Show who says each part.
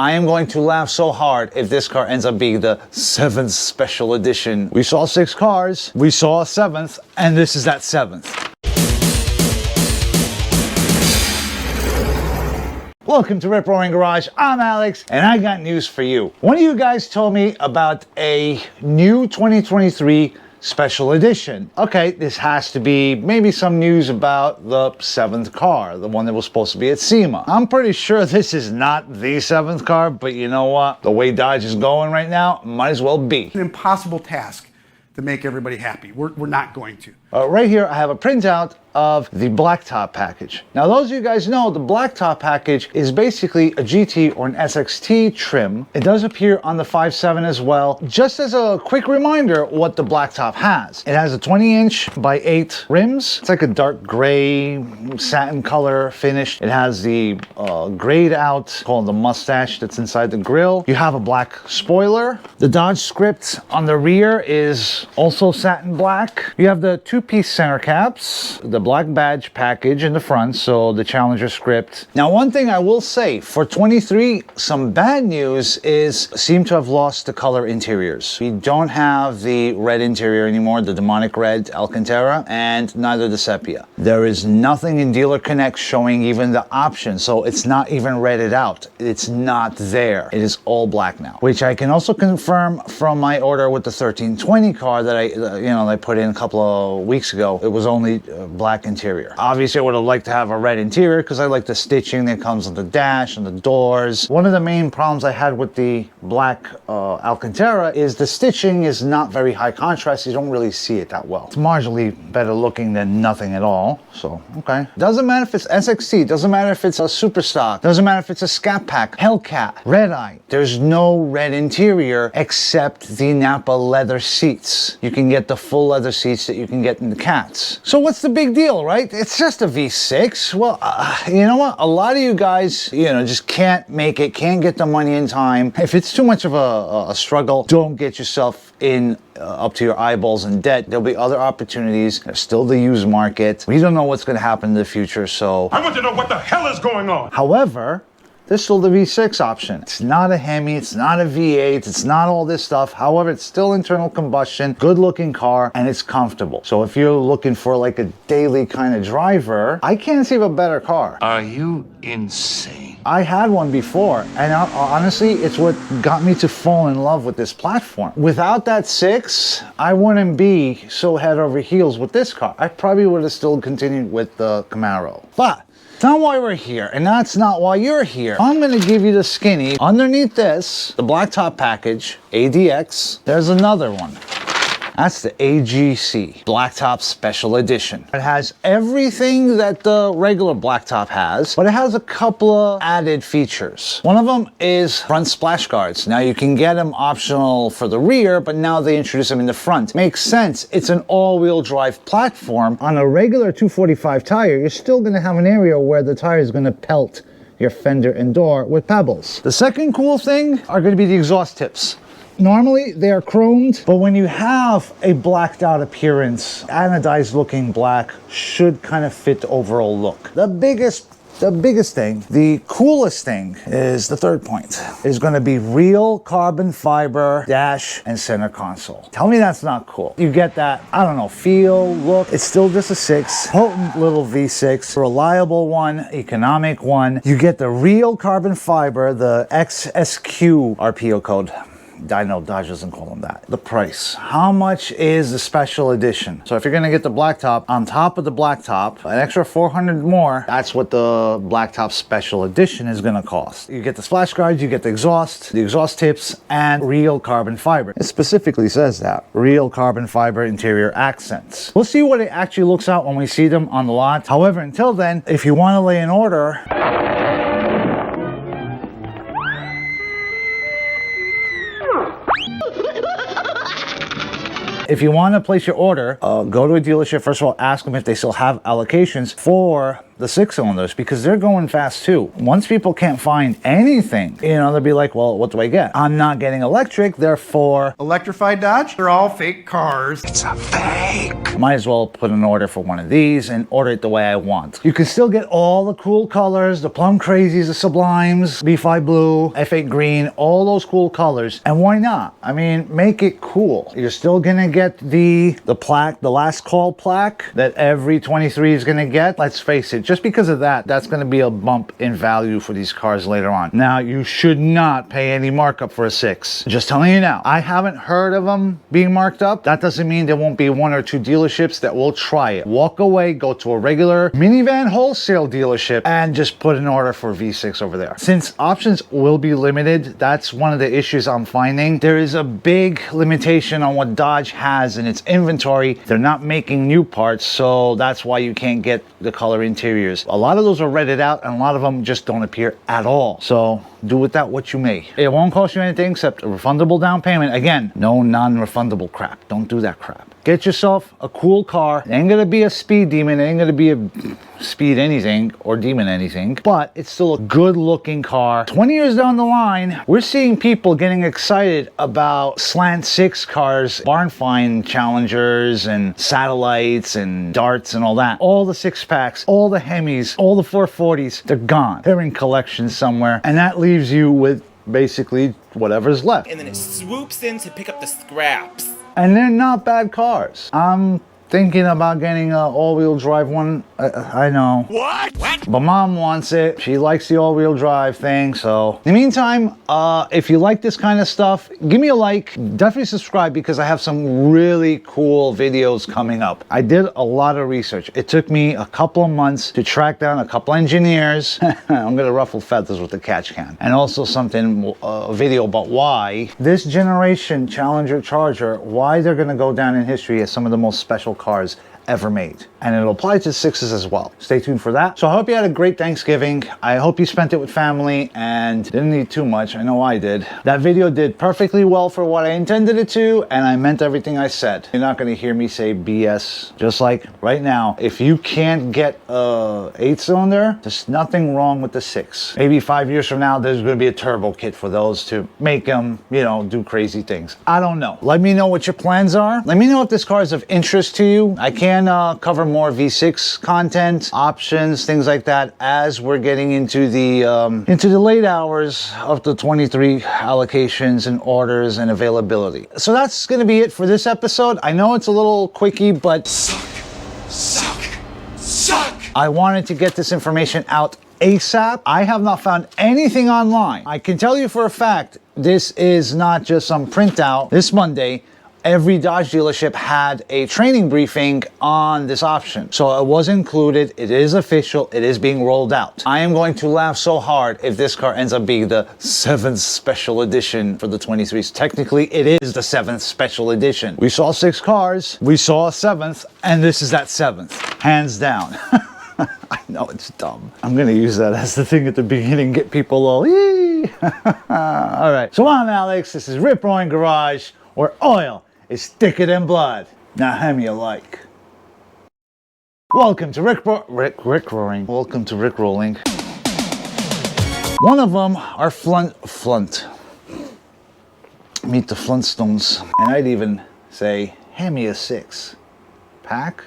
Speaker 1: I am going to laugh so hard if this car ends up being the 7th special edition. We saw 6 cars, we saw a 7th, and this is that 7th. Welcome to Rip Roaring Garage. I'm Alex, and I got news for you. One of you guys told me about a new 2023 special edition. Okay, this has to be maybe some news about the 7th car, the one that was supposed to be at SEMA. I'm pretty sure this is not the 7th car, but you know what? The way Dodge is going right now, might as well be.
Speaker 2: An impossible task to make everybody happy. We're not going to.
Speaker 1: Right here, I have a printout of the Blacktop package. Now, those of you guys know, the Blacktop package is basically a GT or an SXT trim. It does appear on the 5.7 as well. Just as a quick reminder what the Blacktop has. It has a 20-inch by 8 rims. It's like a dark gray satin color finish. It has the grayed out, called the mustache that's inside the grille. You have a black spoiler. The Dodge script on the rear is also satin black. You have the 2-piece center caps, the black badge package in the front, so the Challenger script. Now, one thing I will say, for 23, some bad news is seem to have lost the color interiors. We don't have the red interior anymore, the Demonic Red Alcantara, and neither the Sepia. There is nothing in Dealer Connect showing even the option, so it's not even redded out. It's not there. It is all black now, which I can also confirm from my order with the 1320 car that I put in a couple of weeks ago. It was only black interior. Obviously, I would have liked to have a red interior because I like the stitching that comes on the dash and the doors. One of the main problems I had with the black Alcantara is the stitching is not very high contrast. You don't really see it that well. It's marginally better looking than nothing at all. So, okay. Doesn't matter if it's SXT, doesn't matter if it's a super stock, doesn't matter if it's a Scat Pack, Hellcat, Red Eye. There's no red interior except the Napa leather seats. You can get the full leather seats that you can get in the Cats. So what's the big deal, right? It's just a V6. Well, you know what? A lot of you guys, just can't make it, can't get the money in time. If it's too much of a struggle, don't get yourself in up to your eyeballs in debt. There'll be other opportunities. There's still the used market. We don't know what's going to happen in the future, so
Speaker 3: I want to know what the hell is going on.
Speaker 1: However, there's still the V6 option. It's not a Hemi, it's not a V8, it's not all this stuff. However, it's still internal combustion, good looking car, and it's comfortable. So if you're looking for like a daily kind of driver, I can't see a better car.
Speaker 3: Are you insane?
Speaker 1: I had one before, and honestly, it's what got me to fall in love with this platform. Without that 6, I wouldn't be so head over heels with this car. I probably would have still continued with the Camaro. But it's not why we're here, and that's not why you're here. I'm gonna give you the skinny. Underneath this, the Blacktop package, ADX, there's another one. That's the AGC, Blacktop Special Edition. It has everything that the regular Blacktop has, but it has a couple of added features. One of them is front splash guards. Now you can get them optional for the rear, but now they introduce them in the front. Makes sense. It's an all-wheel drive platform. On a regular 245 tire, you're still gonna have an area where the tire is gonna pelt your fender and door with pebbles. The second cool thing are gonna be the exhaust tips. Normally, they are chromed, but when you have a blacked out appearance, anodized looking black should kind of fit the overall look. The biggest thing, the coolest thing is the third point. Is going to be real carbon fiber dash and center console. Tell me that's not cool. You get that, I don't know, feel, look. It's still just a 6, potent little V6, reliable one, economic one. You get the real carbon fiber, the XSQ RPO code. I know Dodge doesn't call them that. The price. How much is the special edition? So if you're gonna get the Blacktop, on top of the Blacktop, an extra 400 more, that's what the Blacktop Special Edition is gonna cost. You get the splash guards, you get the exhaust tips, and real carbon fiber. It specifically says that. Real carbon fiber interior accents. We'll see what it actually looks like when we see them on the lot. However, until then, if you wanna lay an order, if you want to place your order, go to a dealership. First of all, ask them if they still have allocations for the 6-cylinders because they're going fast too. Once people can't find anything, you know, they'll be like, well, what do I get? I'm not getting electric, therefore...
Speaker 2: Electrified Dodge? They're all fake cars.
Speaker 3: It's a fake.
Speaker 1: Might as well put an order for one of these and order it the way I want. You can still get all the cool colors, the Plum Crazies, the Sublimes, B5 Blue, F8 Green, all those cool colors. And why not? I mean, make it cool. You're still gonna get the plaque, the last call plaque that every 23 is gonna get. Let's face it, just because of that, that's gonna be a bump in value for these cars later on. Now, you should not pay any markup for a 6. Just telling you now. I haven't heard of them being marked up. That doesn't mean there won't be 1 or 2 dealerships that will try it. Walk away, go to a regular minivan wholesale dealership and just put an order for V6 over there. Since options will be limited, that's one of the issues I'm finding. There is a big limitation on what Dodge has in its inventory. They're not making new parts, so that's why you can't get the color interiors. A lot of those are redded out and a lot of them just don't appear at all. So do with that what you may. It won't cost you anything except a refundable down payment. Again, no non-refundable crap. Don't do that crap. Get yourself a cool car. It ain't gonna be a speed demon. It ain't gonna be a speed anything or demon anything, but it's still a good looking car. 20 years down the line, we're seeing people getting excited about Slant 6 cars, barn find challengers and satellites and darts and all that. All the 6-packs, all the Hemis, all the 440s, they're gone. They're in collections somewhere, and that leaves you with basically whatever's left.
Speaker 4: And then it swoops in to pick up the scraps.
Speaker 1: And they're not bad cars. I'm thinking about getting an all-wheel drive one. I know.
Speaker 3: What?
Speaker 1: But mom wants it. She likes the all-wheel drive thing, so. In the meantime, if you like this kind of stuff, give me a like. Definitely subscribe because I have some really cool videos coming up. I did a lot of research. It took me a couple of months to track down a couple engineers. I'm gonna ruffle feathers with the catch can. And also something, a video about why this generation Challenger Charger, why they're gonna go down in history as some of the most special cars ever made. And it'll apply to 6s as well. Stay tuned for that. So I hope you had a great Thanksgiving. I hope you spent it with family and didn't eat too much. I know I did. That video did perfectly well for what I intended it to, and I meant everything I said. You're not gonna hear me say BS. Just like right now, if you can't get a 8-cylinder, there's nothing wrong with the 6. Maybe 5 years from now, there's gonna be a turbo kit for those to make them, you know, do crazy things. I don't know. Let me know what your plans are. Let me know if this car is of interest to you. I can cover more V6 content, options, things like that as we're getting into the late hours of the 23 allocations and orders and availability. So that's gonna be it for this episode. I know it's a little quickie, but
Speaker 3: Suck.
Speaker 1: I wanted to get this information out ASAP. I have not found anything online. I can tell you for a fact, this is not just some printout. This Monday, every Dodge dealership had a training briefing on this option. So it was included, it is official, it is being rolled out. I am going to laugh so hard if this car ends up being the 7th special edition for the 23s. Technically, it is the 7th special edition. We saw 6 cars, we saw a 7th, and this is that 7th, hands down. I know it's dumb. I'm gonna use that as the thing at the beginning, get people all, yee. All right, so I'm Alex, this is Rip Roaring Garage, where oil is thicker than blood. Now hand me a like. Welcome to Rick Roaring. Welcome to Rick Rolling. One of them are Flunt. Meet the Flintstones. And I'd even say, hand me a 6 pack.